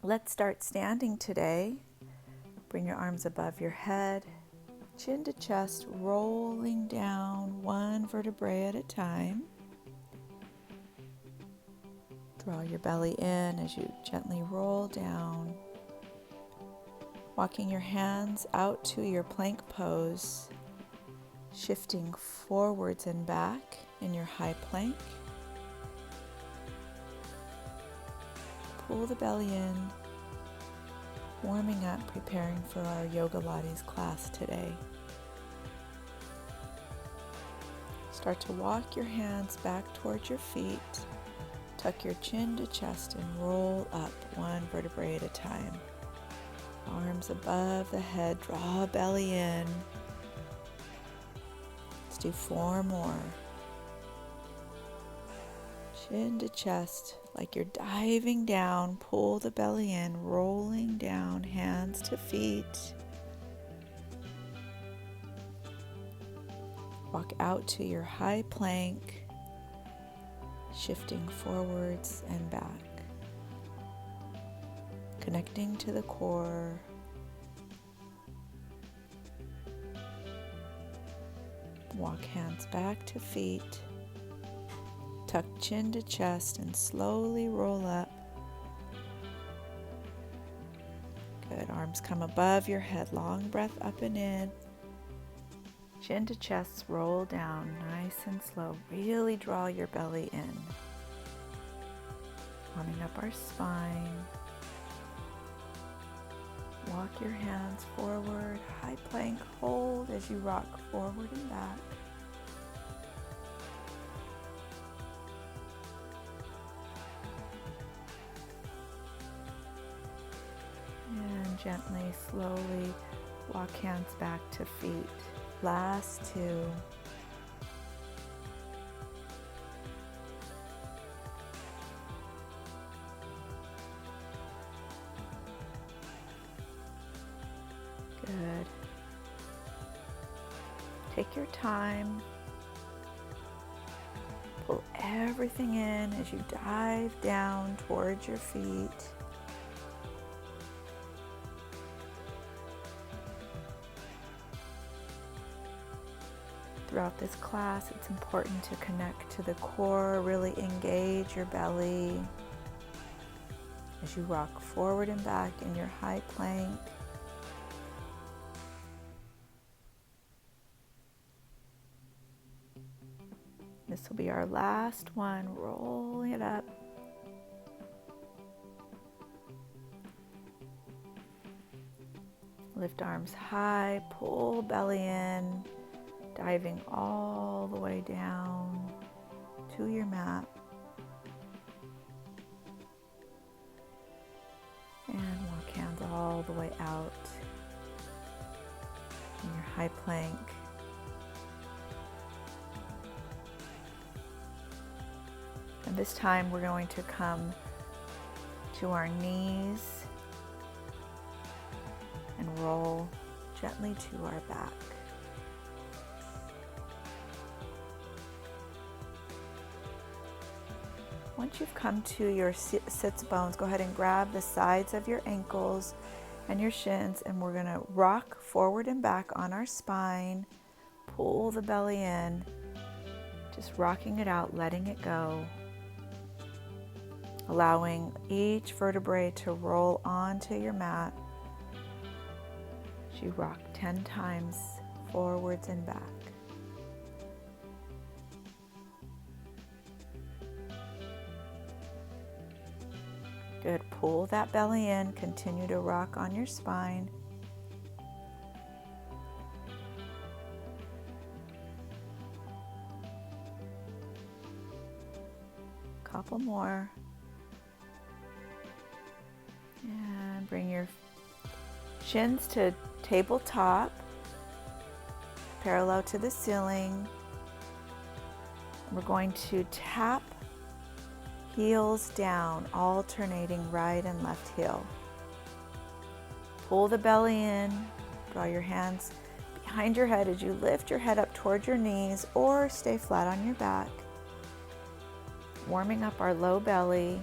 Let's start standing today. Bring your arms above your head, chin to chest, rolling down one vertebrae at a time. Draw your belly in as you gently roll down. Walking your hands out to your plank pose, shifting forwards and back in your high plank. Pull the belly in, warming up, preparing for our Yoga-Pilates class today. Start to walk your hands back towards your feet. Tuck your chin to chest and roll up one vertebrae at a time. Arms above the head, draw belly in. Let's do 4 more. Chin to chest, like you're diving down, pull the belly in, rolling down, hands to feet. Walk out to your high plank, shifting forwards and back. Connecting to the core. Walk hands back to feet. Tuck chin to chest and slowly roll up. Good. Arms come above your head. Long breath up and in. Chin to chest, roll down nice and slow. Really draw your belly in. Warming up our spine. Walk your hands forward. High plank, hold as you rock forward and back. And gently, slowly walk hands back to feet. Last 2. Good. Take your time. Pull everything in as you dive down towards your feet. Throughout this class, it's important to connect to the core, really engage your belly as you rock forward and back in your high plank. This will be our last one. Roll it up. Lift arms high, pull belly in. Diving all the way down to your mat. And walk hands all the way out in your high plank. And this time we're going to come to our knees and roll gently to our back. Once you've come to your sits bones, go ahead and grab the sides of your ankles and your shins, and we're going to rock forward and back on our spine. Pull the belly in, just rocking it out, letting it go. Allowing each vertebrae to roll onto your mat as you rock 10 times forwards and back. Good. Pull that belly in. Continue to rock on your spine. Couple more. And bring your shins to tabletop, parallel to the ceiling. We're going to tap heels down, alternating right and left heel. Pull the belly in, draw your hands behind your head as you lift your head up towards your knees or stay flat on your back. Warming up our low belly.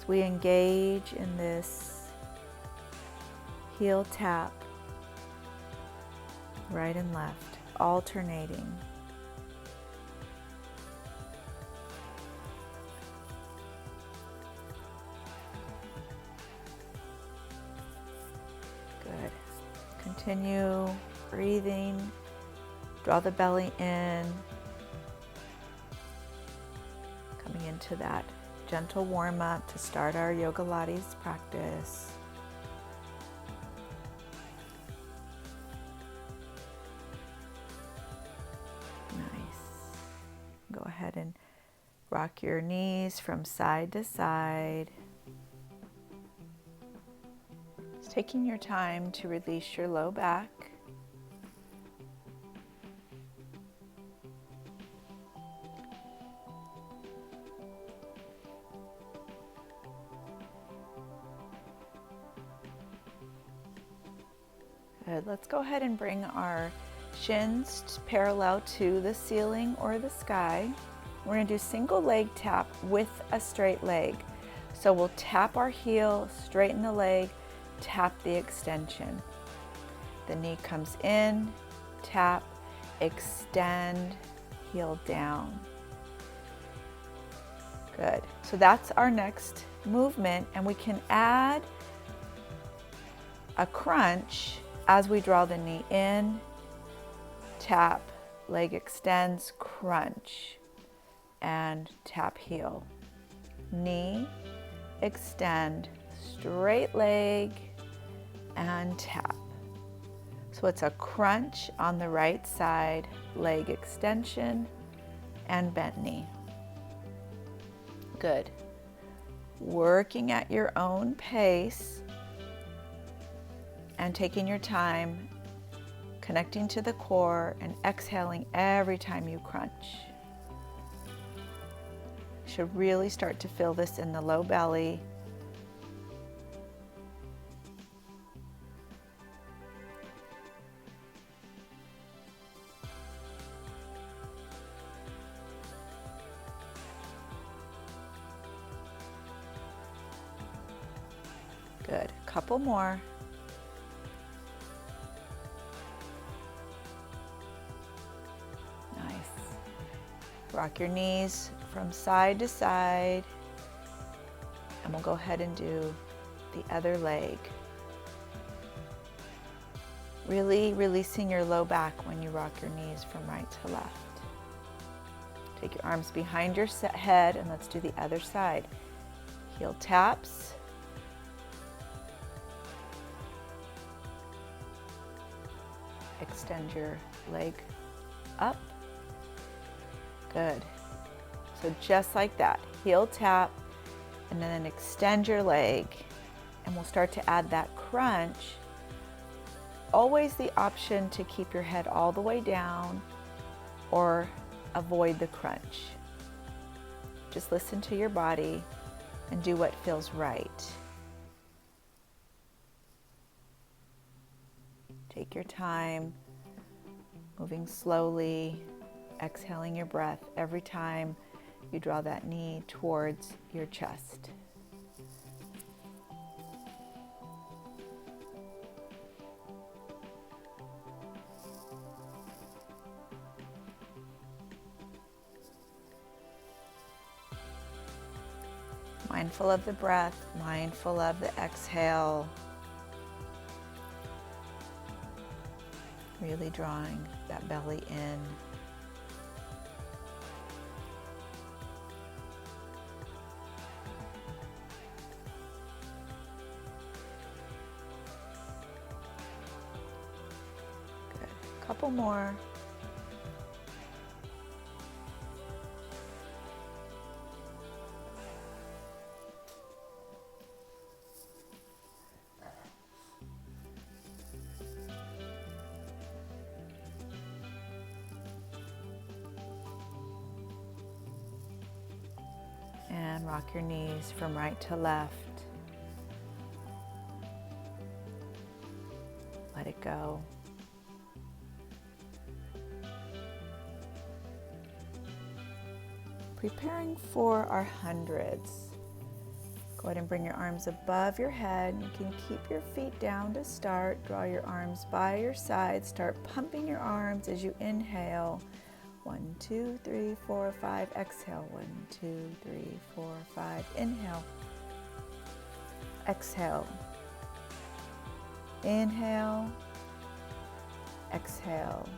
we engage in this heel tap, right and left, alternating. Good. Continue breathing. Draw the belly in. Coming into that gentle warm up to start our Yoga-Pilates practice. Nice. Go ahead and rock your knees from side to side. Just taking your time to release your low back. Good. Let's go ahead and bring our shins parallel to the ceiling or the sky. We're going to do single leg tap with a straight leg. So we'll tap our heel, straighten the leg, tap the extension. The knee comes in, tap, extend, heel down. Good. So that's our next movement, and we can add a crunch as we draw the knee in, tap, leg extends, crunch, and tap heel. Knee, extend, straight leg, and tap. So it's a crunch on the right side, leg extension, and bent knee. Good. Working at your own pace and taking your time, connecting to the core and exhaling every time you crunch. You should really start to feel this in the low belly. Good. Couple more. Rock your knees from side to side, and we'll go ahead and do the other leg. Really releasing your low back when you rock your knees from right to left. Take your arms behind your head, and let's do the other side. Heel taps. Extend your leg up. Good. So just like that, heel tap, and then extend your leg, and we'll start to add that crunch. Always the option to keep your head all the way down or avoid the crunch. Just listen to your body and do what feels right. Take your time, moving slowly, exhaling your breath every time you draw that knee towards your chest. Mindful of the breath, mindful of the exhale. Really drawing that belly in. Good. Couple more. And rock your knees from right to left. Let it go. Preparing for our hundreds. Go ahead and bring your arms above your head. You can keep your feet down to start. Draw your arms by your side. Start pumping your arms as you inhale. 1, 2, 3, 4, 5. Exhale. 1, 2, 3, 4, 5. Inhale. Exhale. Inhale. Exhale.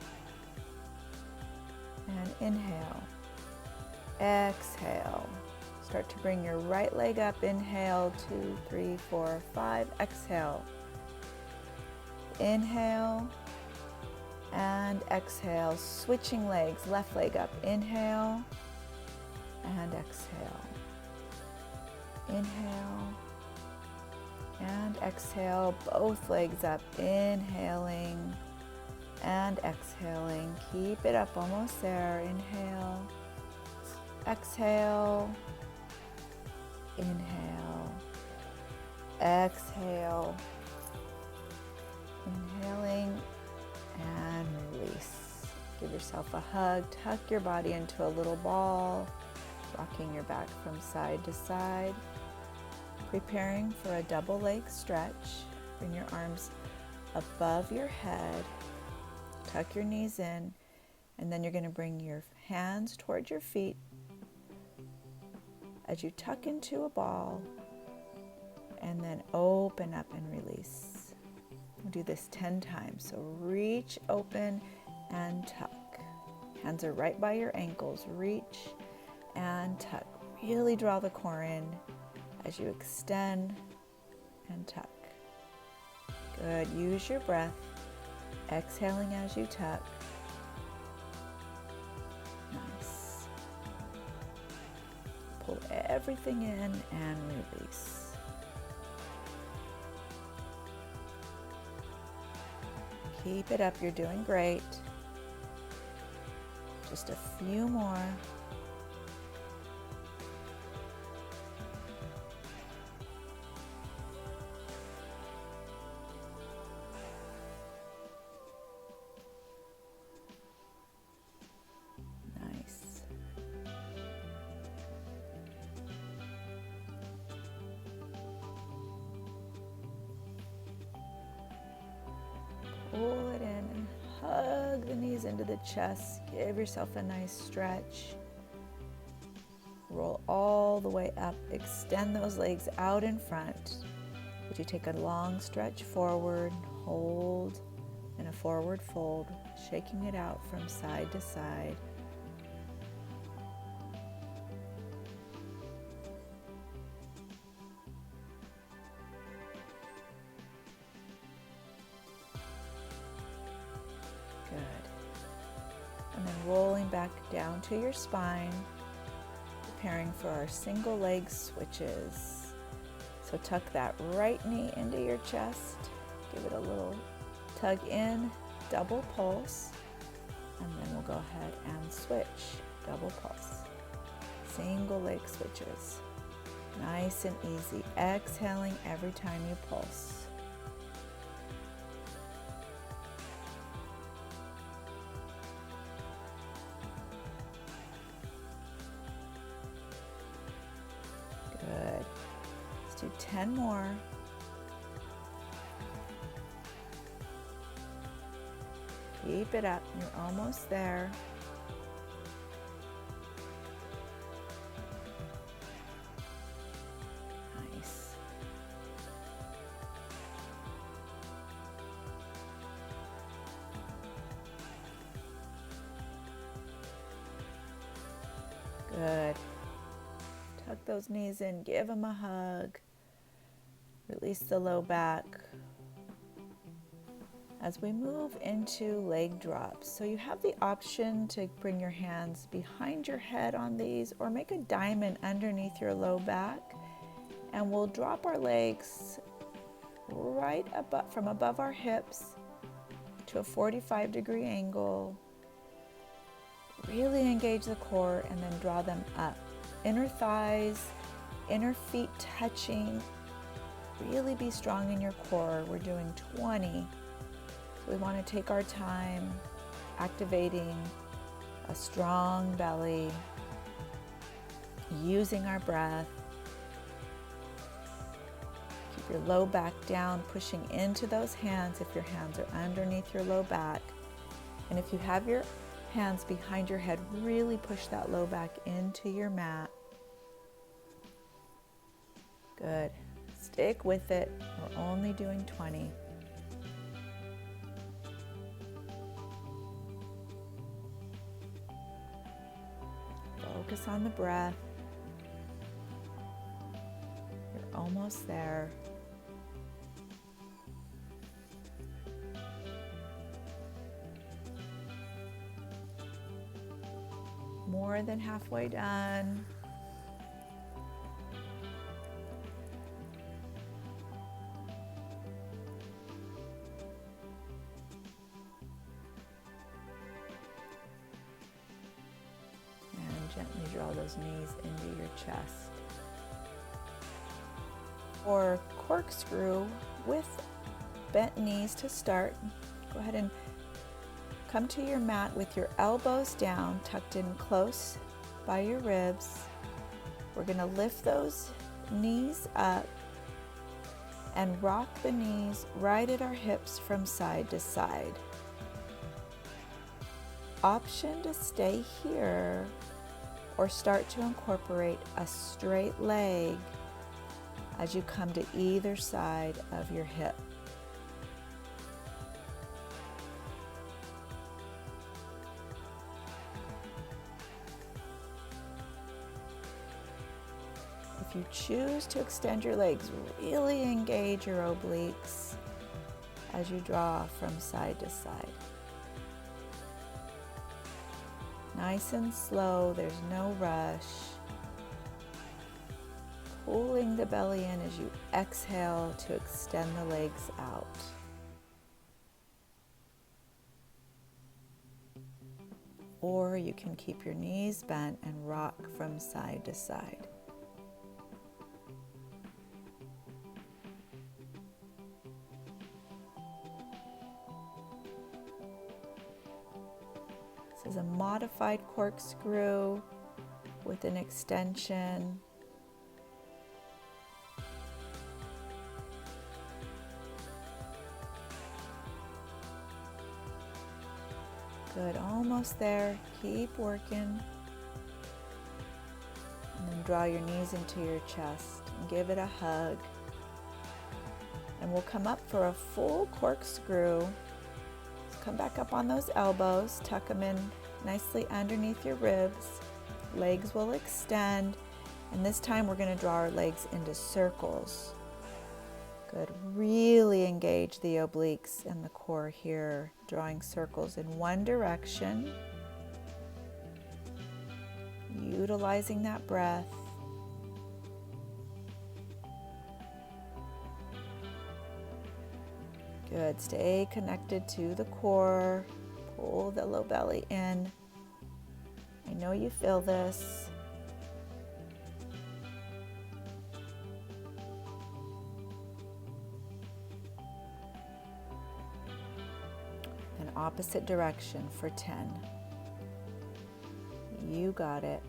And inhale. Exhale. Start to bring your right leg up. Inhale, 2, 3, 4, 5. Exhale. Inhale and exhale. Switching legs, left leg up. Inhale and exhale. Inhale and exhale. Both legs up. Inhaling and exhaling. Keep it up, almost there. Inhale. Exhale. Inhale, exhale, inhaling and release. Give yourself a hug, tuck your body into a little ball, rocking your back from side to side, preparing for a double leg stretch. Bring your arms above your head, tuck your knees in, and then you're going to bring your hands towards your feet as you tuck into a ball, and then open up and release. We'll do this 10 times. So reach, open, and tuck. Hands are right by your ankles. Reach and tuck. Really draw the core in as you extend and tuck. Good. Use your breath. Exhaling as you tuck. Nice. Pull everything in and release. Keep it up. You're doing great. Just a few more. Nice. Pull it in and hug the knees into the chest. Give yourself a nice stretch. Roll all the way up. Extend those legs out in front. Would you take a long stretch forward, hold in a forward fold, shaking it out from side to side. Good. And then rolling back down to your spine, preparing for our single leg switches. So tuck that right knee into your chest, give it a little tug in, double pulse, and then we'll go ahead and switch, double pulse. Single leg switches, nice and easy, exhaling every time you pulse. Good. Let's do 10 more. Keep it up. You're almost there. Nice. Good. Tuck those knees in, give them a hug. Release the low back. As we move into leg drops, so you have the option to bring your hands behind your head on these or make a diamond underneath your low back, and we'll drop our legs right above, from above our hips to a 45-degree angle. Really engage the core and then draw them up. Inner thighs, inner feet touching. Really be strong in your core. We're doing 20. So we want to take our time activating a strong belly, using our breath. your low back down, pushing into those hands if your hands are underneath your low back. And if you have your hands behind your head, really push that low back into your mat. Good. Stick with it. We're only doing 20. Focus on the breath. You're almost there. More than halfway done. And gently draw those knees into your chest. Or corkscrew with bent knees to start. Go ahead and come to your mat with your elbows down, tucked in close by your ribs. We're going to lift those knees up and rock the knees right at our hips from side to side. Option to stay here or start to incorporate a straight leg as you come to either side of your hip. If you choose to extend your legs, really engage your obliques as you draw from side to side. Nice and slow, there's no rush. Pulling the belly in as you exhale to extend the legs out. Or you can keep your knees bent and rock from side to side. This is a modified corkscrew with an extension. Good, almost there. Keep working. And then draw your knees into your chest and give it a hug. And we'll come up for a full corkscrew. Come back up on those elbows, tuck them in nicely underneath your ribs. Legs will extend, and this time we're going to draw our legs into circles. Good. Really engage the obliques and the core here, drawing circles in one direction. Utilizing that breath. Good. Stay connected to the core. Pull the low belly in. I know you feel this. And opposite direction for 10. You got it.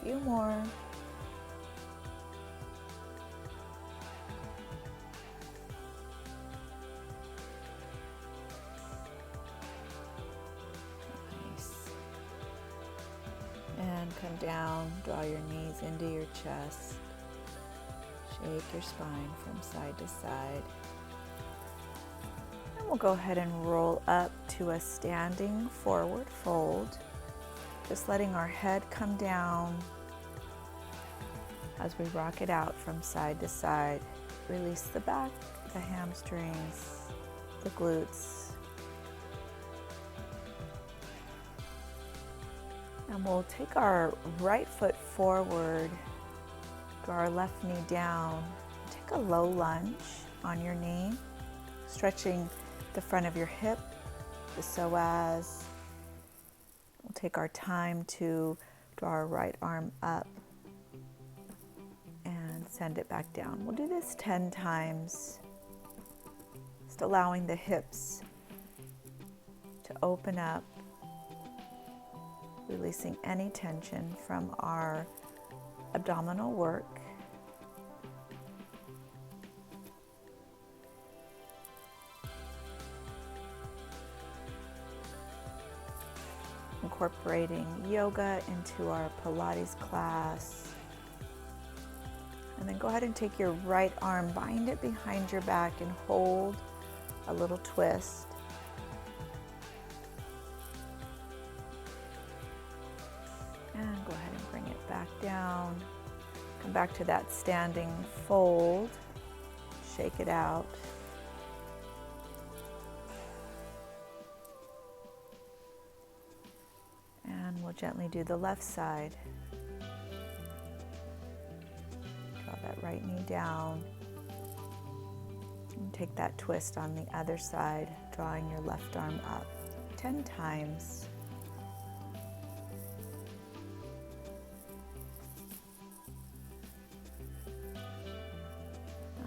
Few more. Nice. And come down, draw your knees into your chest. Shake your spine from side to side. And we'll go ahead and roll up to a standing forward fold. Just letting our head come down as we rock it out from side to side. Release the back, the hamstrings, the glutes. And we'll take our right foot forward, draw our left knee down. Take a low lunge on your knee, stretching the front of your hip, the psoas. We'll take our time to draw our right arm up and send it back down. We'll do this 10 times, just allowing the hips to open up, releasing any tension from our abdominal work. Incorporating yoga into our Pilates class. And then go ahead and take your right arm, bind it behind your back and hold a little twist. And go ahead and bring it back down. Come back to that standing fold. Shake it out. We'll gently do the left side. Draw that right knee down. And take that twist on the other side, drawing your left arm up 10 times.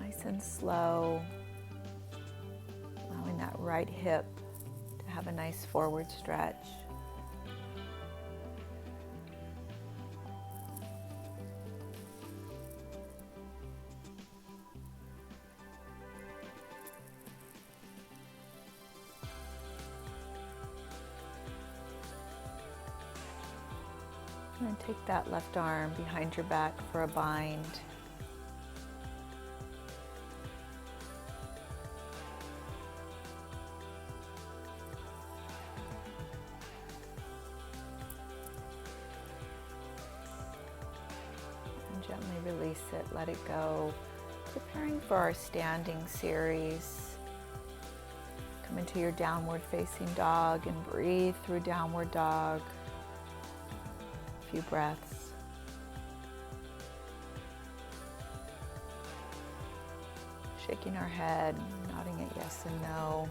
Nice and slow. Allowing that right hip to have a nice forward stretch. And then take that left arm behind your back for a bind. And gently release it, let it go. Preparing for our standing series. Come into your downward facing dog and breathe through downward dog. Few breaths. Shaking our head, nodding at yes and no.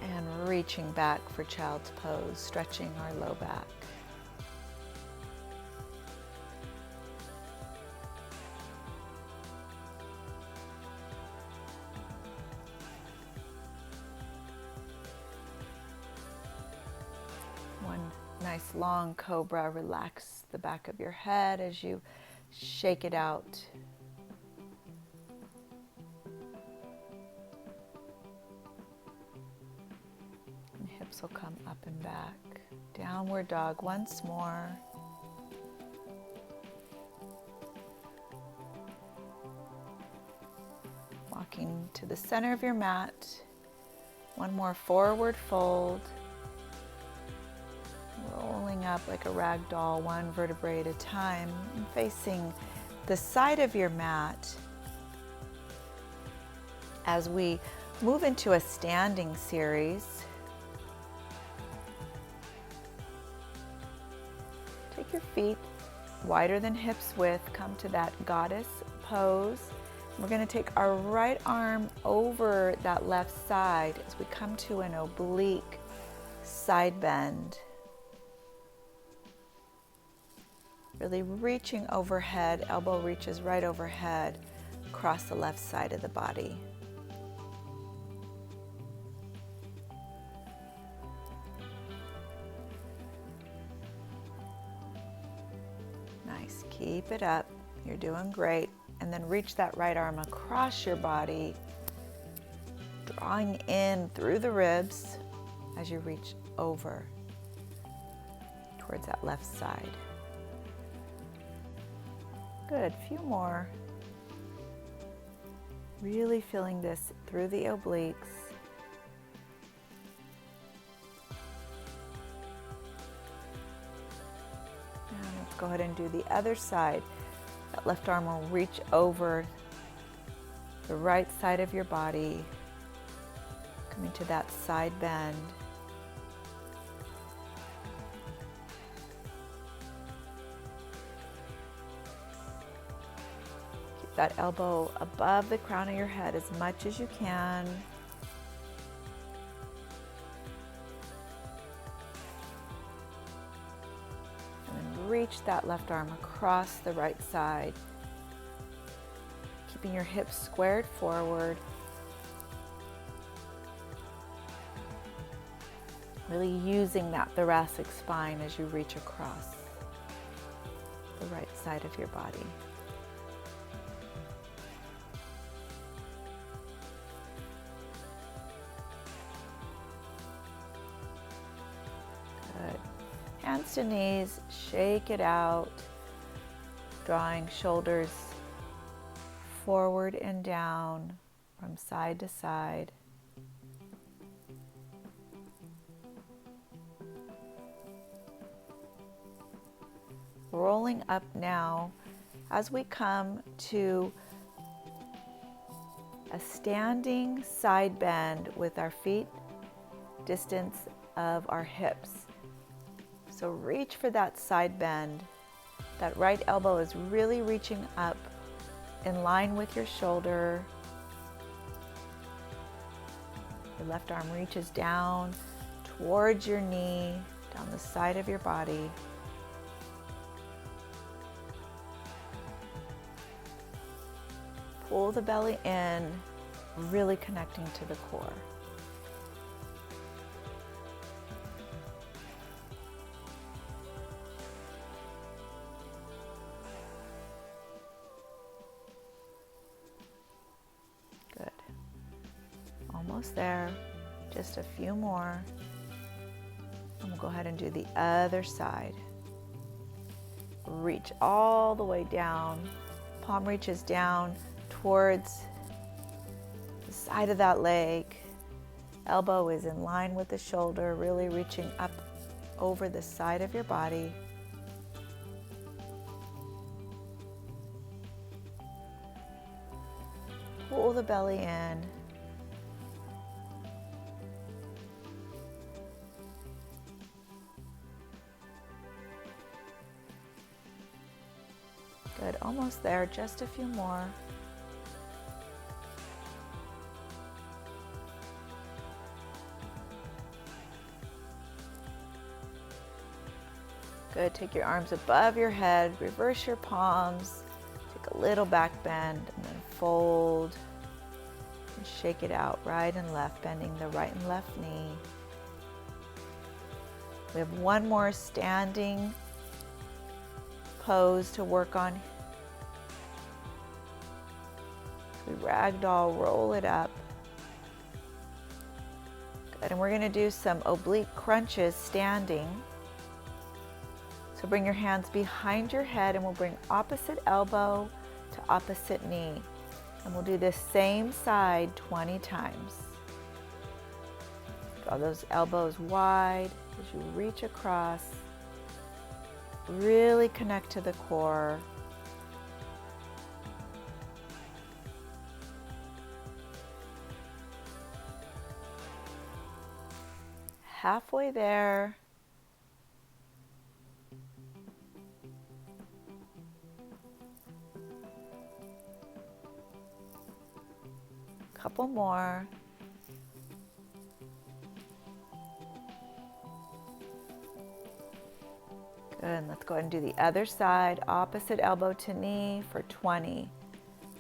And reaching back for child's pose, stretching our low back. Nice long cobra. Relax the back of your head as you shake it out. And hips will come up and back. Downward dog once more. Walking to the center of your mat. One more forward fold. Rolling up like a rag doll, one vertebrae at a time, and facing the side of your mat. As we move into a standing series, take your feet wider than hips width, come to that goddess pose. We're going to take our right arm over that left side as we come to an oblique side bend. Really reaching overhead, elbow reaches right overhead, across the left side of the body. Nice, keep it up, you're doing great. And then reach that right arm across your body, drawing in through the ribs as you reach over towards that left side. Good, few more. Really feeling this through the obliques. And let's go ahead and do the other side. That left arm will reach over the right side of your body, coming to that side bend. That elbow above the crown of your head as much as you can. And then reach that left arm across the right side, keeping your hips squared forward. Really using that thoracic spine as you reach across the right side of your body. Good. Hands to knees, shake it out, drawing shoulders forward and down from side to side. Rolling up now as we come to a standing side bend with our feet distance of our hips. So reach for that side bend. That right elbow is really reaching up in line with your shoulder. Your left arm reaches down towards your knee, down the side of your body. Pull the belly in, really connecting to the core. Good. Almost there. Just a few more. And we'll go ahead and do the other side. Reach all the way down. Palm reaches down towards the side of that leg. Elbow is in line with the shoulder, really reaching up over the side of your body. Pull the belly in. Good, almost there, just a few more. Good, take your arms above your head, reverse your palms, take a little back bend, and then fold and shake it out, right and left, bending the right and left knee. We have one more standing pose to work on. We ragdoll, roll it up. Good, and we're gonna do some oblique crunches standing. So bring your hands behind your head and we'll bring opposite elbow to opposite knee. And we'll do this same side 20 times. Draw those elbows wide as you reach across. Really connect to the core. Halfway there. Couple more. Good, and let's go ahead and do the other side, opposite elbow to knee for 20.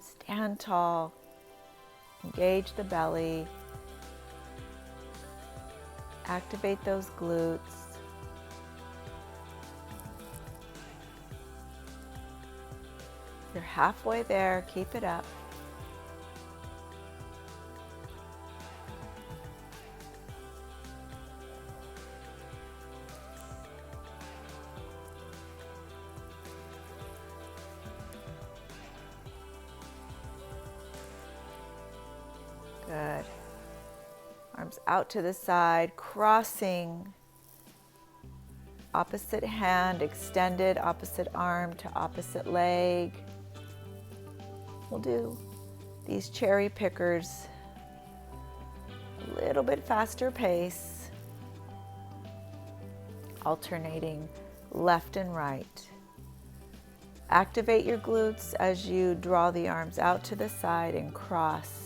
Stand tall, engage the belly, activate those glutes. You're halfway there, keep it up. Good. Arms out to the side, crossing. Opposite hand extended, opposite arm to opposite leg. We'll do these cherry pickers a little bit faster pace, alternating left and right. Activate your glutes as you draw the arms out to the side and cross.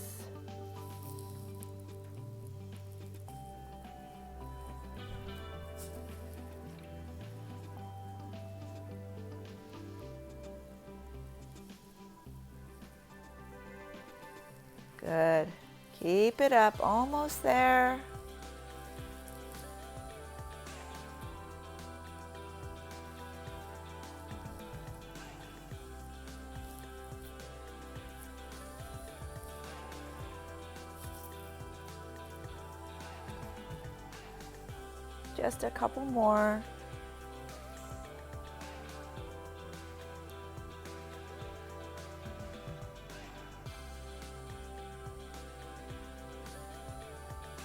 Good. Keep it up, almost there. Just a couple more.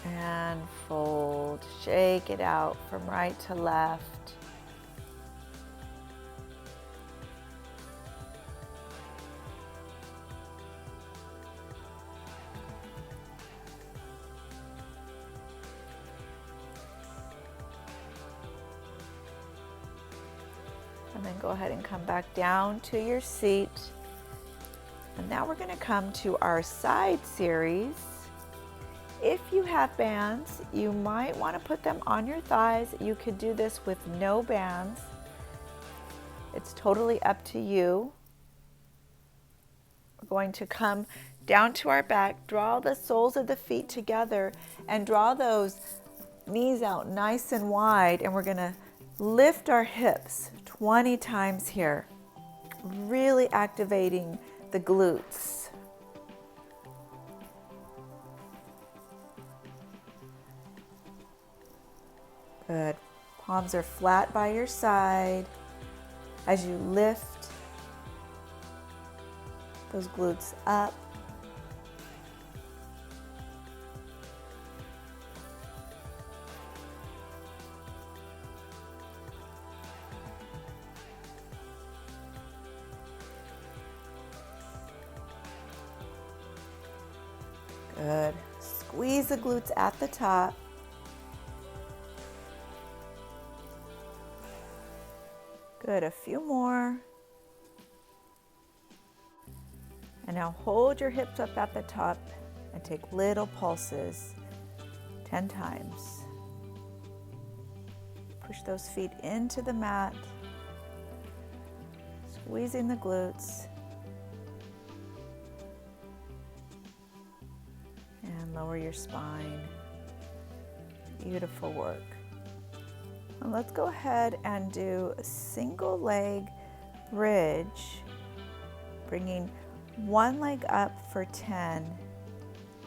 And fold, shake it out from right to left. And then go ahead and come back down to your seat. And now we're going to come to our side series. If you have bands, you might want to put them on your thighs. You could do this with no bands. It's totally up to you. We're going to come down to our back, draw the soles of the feet together, and draw those knees out nice and wide. And we're going to lift our hips 20 times here, really activating the glutes. Good. Palms are flat by your side as you lift those glutes up. Good. Squeeze the glutes at the top. Good, a few more. And now hold your hips up at the top and take little pulses 10 times. Push those feet into the mat, squeezing the glutes. And lower your spine. Beautiful work. And let's go ahead and do a single leg bridge, bringing one leg up for 10,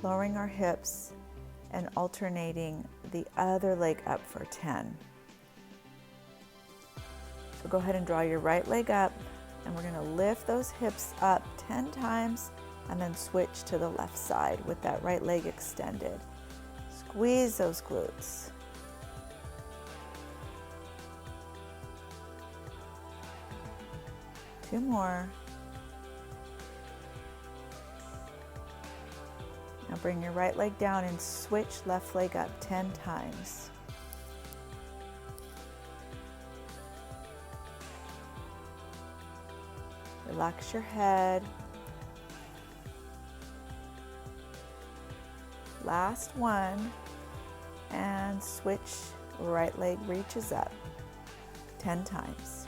lowering our hips and alternating the other leg up for 10. So go ahead and draw your right leg up, and we're going to lift those hips up 10 times and then switch to the left side with that right leg extended. Squeeze those glutes. Two more. Now bring your right leg down and switch left leg up 10 times. Relax your head. Last one. And switch, right leg reaches up 10 times.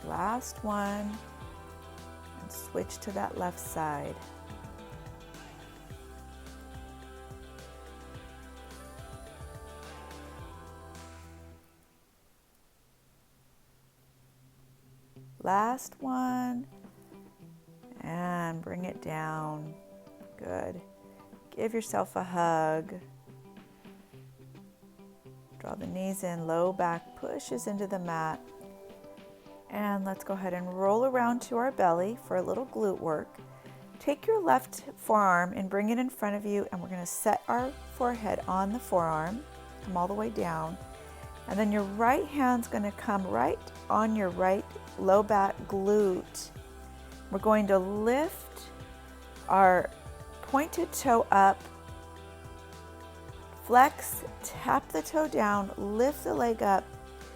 Last one, and switch to that left side. Last one, and bring it down. Good. Give yourself a hug. Draw the knees in, low back pushes into the mat. And let's go ahead and roll around to our belly for a little glute work. Take your left forearm and bring it in front of you, and we're going to set our forehead on the forearm. Come all the way down. And then your right hand's going to come right on your right low back glute. We're going to lift our pointed toe up, flex, tap the toe down, lift the leg up,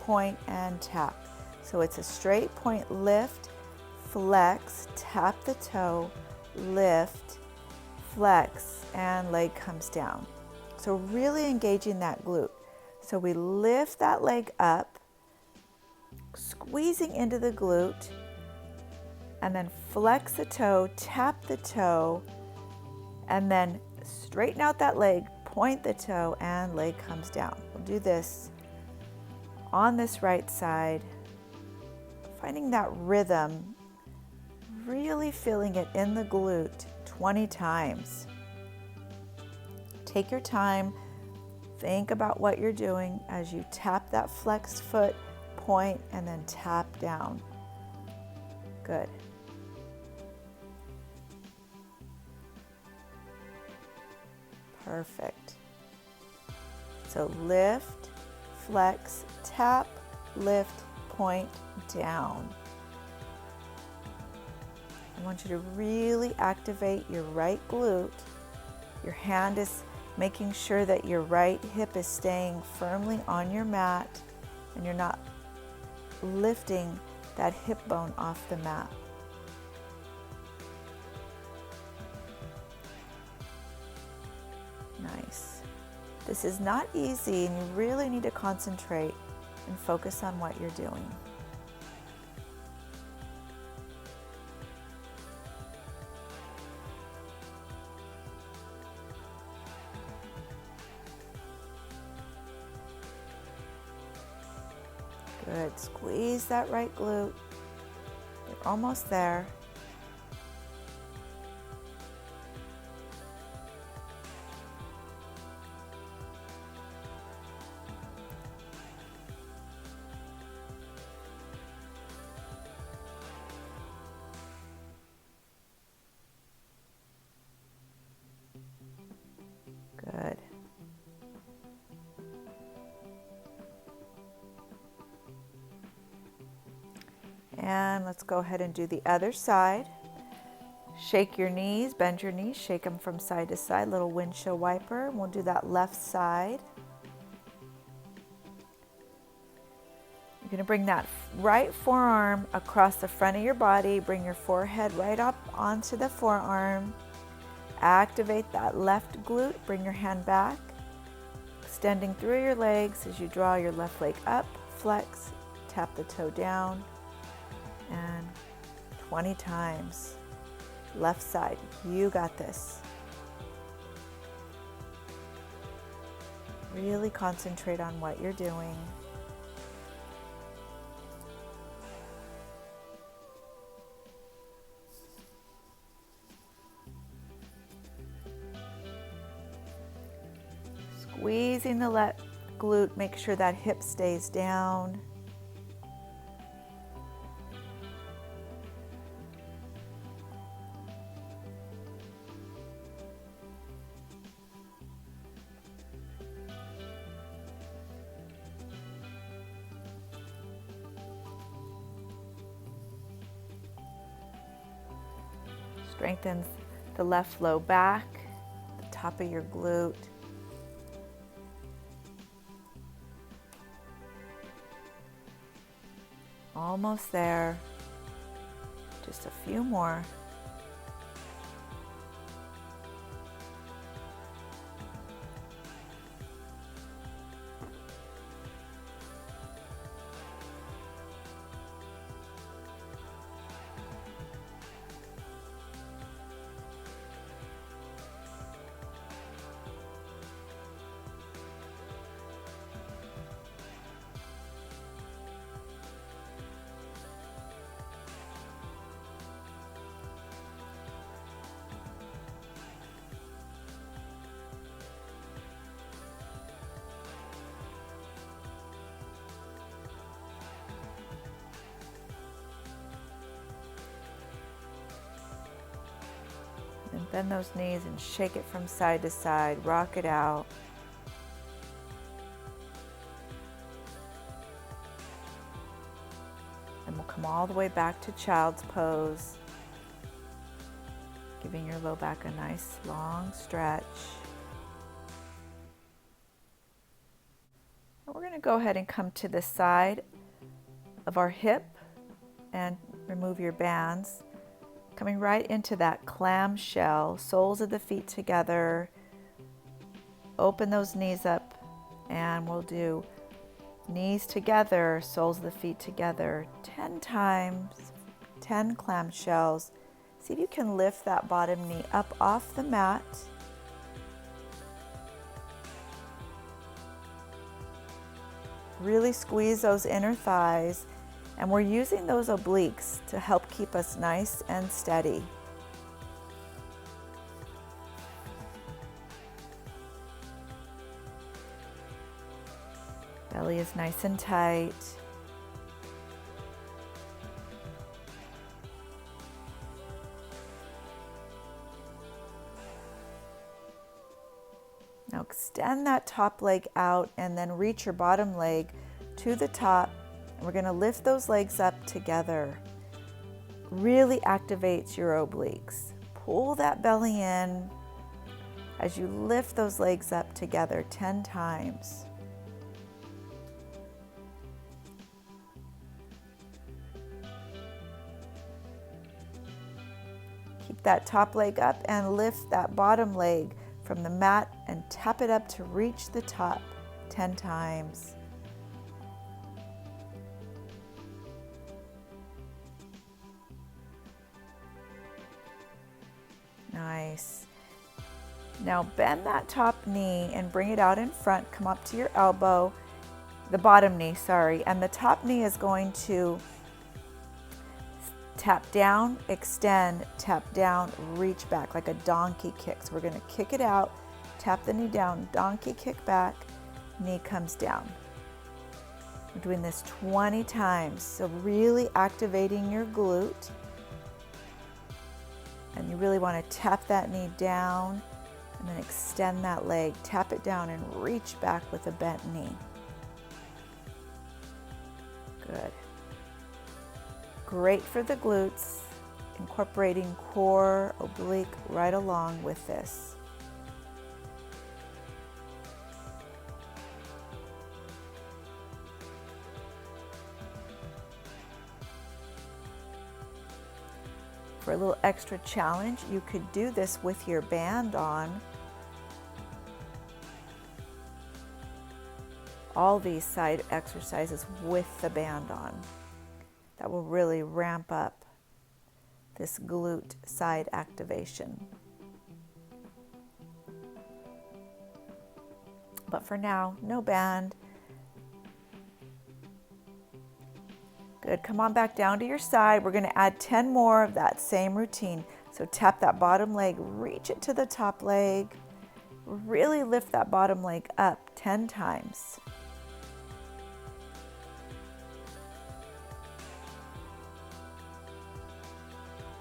point and tap. So it's a straight point lift, flex, tap the toe, lift, flex, and leg comes down. So really engaging that glute. So we lift that leg up, squeezing into the glute, and then flex the toe, tap the toe, and then straighten out that leg, point the toe, and leg comes down. We'll do this on this right side, finding that rhythm, really feeling it in the glute 20 times. Take your time, think about what you're doing as you tap that flexed foot, point, and then tap down. Good. Perfect. So lift, flex, tap, lift, point, down. I want you to really activate your right glute. Your hand is making sure that your right hip is staying firmly on your mat and you're not lifting that hip bone off the mat. Nice. This is not easy and you really need to concentrate and focus on what you're doing. Good. Squeeze that right glute. You're almost there. Good. And let's go ahead and do the other side. Shake your knees, bend your knees, shake them from side to side, little windshield wiper. We'll do that left side. You're going to bring that right forearm across the front of your body, bring your forehead right up onto the forearm. Activate that left glute, bring your hand back, extending through your legs as you draw your left leg up, flex, tap the toe down, and 20 times. Left side, you got this. Really concentrate on what you're doing. Squeezing the left glute, make sure that hip stays down. Strengthens the left low back, the top of your glute. Almost there. Just a few more. And bend those knees and shake it from side to side. Rock it out. And we'll come all the way back to child's pose, giving your low back a nice long stretch. And we're going to go ahead and come to the side of our hip and remove your bands. Coming right into that clamshell, soles of the feet together. Open those knees up And we'll do knees together, soles of the feet together, 10 times, 10 clamshells. See if you can lift that bottom knee up off the mat. Really squeeze those inner thighs, and we're using those obliques to help keep us nice and steady. Belly is nice and tight. Now extend that top leg out and then reach your bottom leg to the top. And we're going to lift those legs up together. Really activates your obliques. Pull that belly in as you lift those legs up together 10 times. Keep that top leg up and lift that bottom leg from the mat and tap it up to reach the top 10 times. Nice. Now bend that top knee and bring it out in front. Come up to your elbow, the bottom knee, sorry, and the top knee is going to tap down, extend, tap down, reach back like a donkey kick. So we're going to kick it out, tap the knee down, donkey kick back, knee comes down. We're doing this 20 times, so really activating your glute. And you really want to tap that knee down and then extend that leg, tap it down and reach back with a bent knee. Good. Great for the glutes, incorporating core, oblique right along with this. For a little extra challenge, you could do this with your band on. All these side exercises with the band on. That will really ramp up this glute side activation. But for now, no band. Good, come on back down to your side. We're gonna add 10 more of that same routine. So tap that bottom leg, reach it to the top leg. Really lift that bottom leg up 10 times.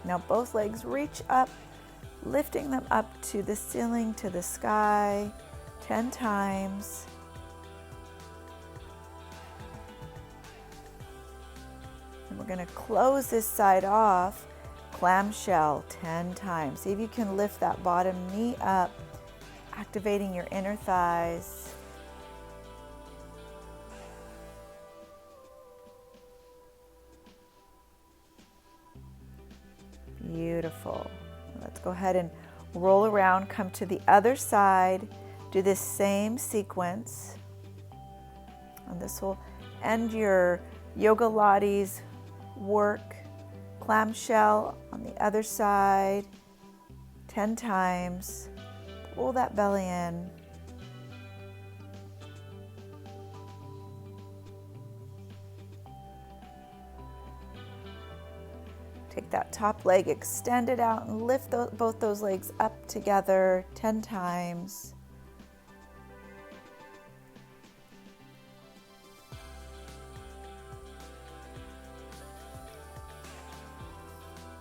Now both legs reach up, lifting them up to the ceiling, to the sky, 10 times. And we're going to close this side off, clamshell 10 times. See if you can lift that bottom knee up, activating your inner thighs. Beautiful. Let's go ahead and roll around, come to the other side, do this same sequence. And this will end your Yoga-Lattes work. Clamshell on the other side, 10 times. Pull that belly in. Take that top leg, extend it out, and lift both those legs up together 10 times.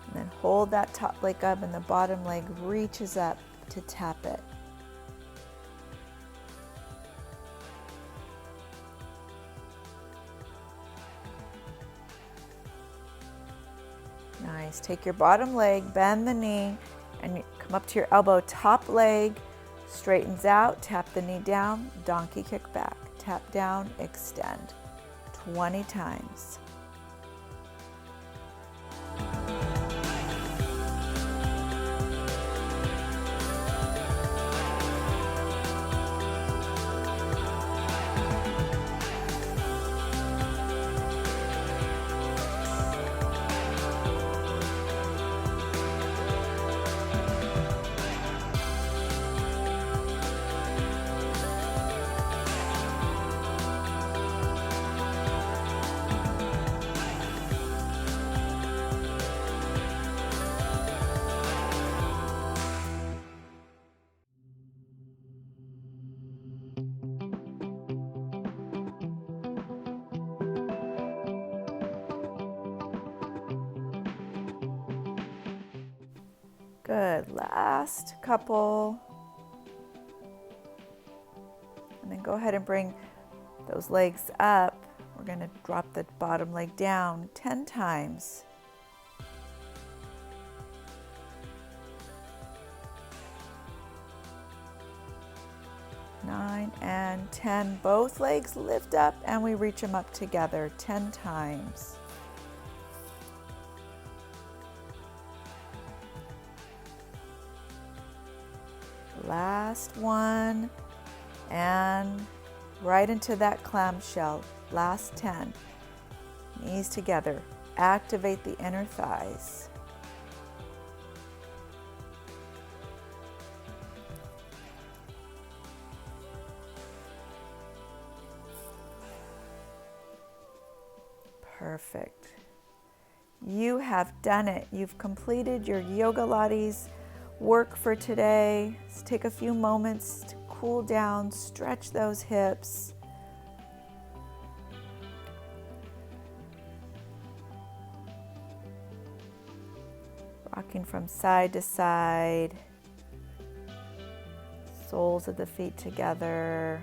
And then hold that top leg up and the bottom leg reaches up to tap it. Nice. Take your bottom leg, bend the knee, and come up to your elbow. Top leg straightens out, tap the knee down, donkey kick back. Tap down, extend. 20 times. Good. Last couple. And then go ahead and bring those legs up. We're going to drop the bottom leg down 10 times. 9 and 10. Both legs lift up and we reach them up together 10 times. Last one. And right into that clamshell. Last 10. Knees together. Activate the inner thighs. Perfect. You have done it. You've completed your Yoga-Lattes work for today. Let's take a few moments to cool down, stretch those hips. Rocking from side to side. Soles of the feet together.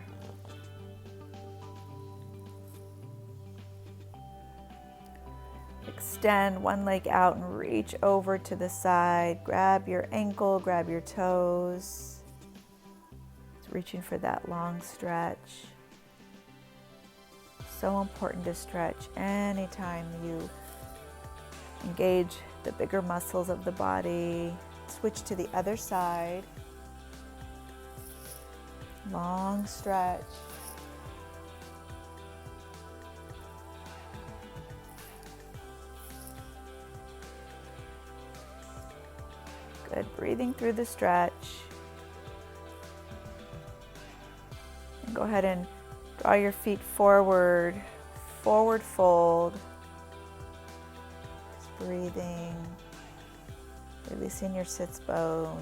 Extend one leg out and reach over to the side. Grab your ankle, grab your toes. It's reaching for that long stretch. So important to stretch anytime you engage the bigger muscles of the body. Switch to the other side. Long stretch. Good. Breathing through the stretch. And go ahead and draw your feet forward. Forward fold. Just breathing. Releasing your sits bones.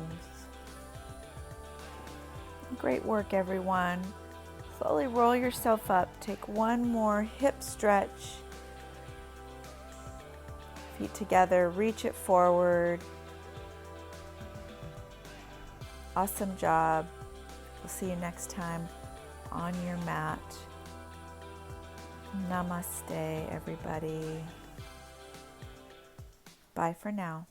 Great work, everyone. Slowly roll yourself up. Take one more hip stretch. Feet together. Reach it forward. Awesome job. We'll see you next time on your mat. Namaste, everybody. Bye for now.